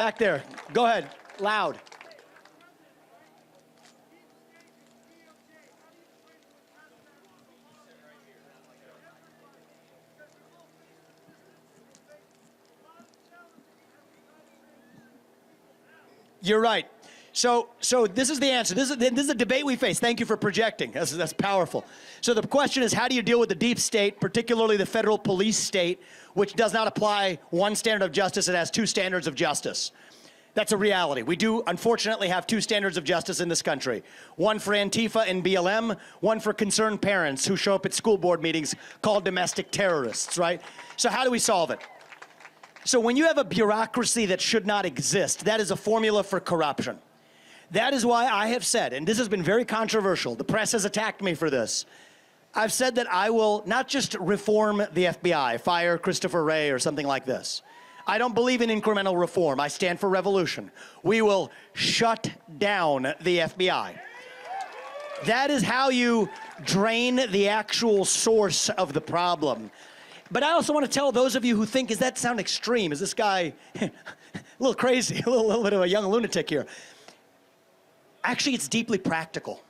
Back there. Go ahead. Loud. You're right. So this is the answer. This is a debate we face. Thank you for projecting. That's powerful. So the question is, how do you deal with the deep state, particularly the federal police state, which does not apply one standard of justice, it has two standards of justice. That's a reality. We do, unfortunately, have two standards of justice in this country. One for Antifa and BLM, one for concerned parents who show up at school board meetings called domestic terrorists, right? So how do we solve it? So when you have a bureaucracy that should not exist, that is a formula for corruption. That is why I have said, and this has been very controversial, the press has attacked me for this, I've said that I will not just reform the FBI, fire Christopher Wray or something like this. I don't believe in incremental reform. I stand for revolution. We will shut down the FBI. That is how you drain the actual source of the problem. But I also want to tell those of you who think, does that sound extreme? Is this guy a little crazy, a little bit of a young lunatic here? Actually, it's deeply practical.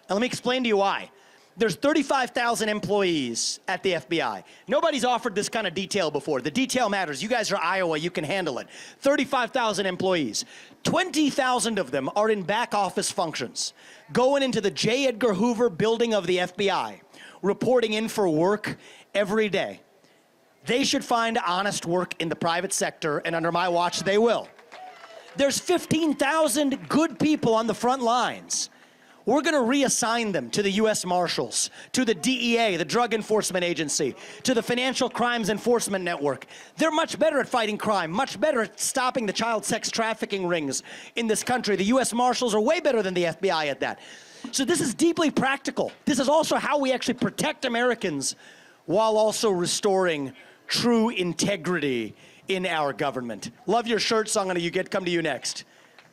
And let me explain to you why. There's 35,000 employees at the FBI. Nobody's offered this kind of detail before. The detail matters. You guys are Iowa, you can handle it. 35,000 employees. 20,000 of them are in back office functions, going into the J. Edgar Hoover building of the FBI, reporting in for work every day. They should find honest work in the private sector, and under my watch, they will. There's 15,000 good people on the front lines. We're going to reassign them to the U.S. Marshals, to the DEA, the Drug Enforcement Agency, to the Financial Crimes Enforcement Network. They're much better at fighting crime, much better at stopping the child sex trafficking rings in this country. The U.S. Marshals are way better than the FBI at that. So this is deeply practical. This is also how we actually protect Americans while also restoring true integrity in our government. Love your shirt, so I'm going to come to you next.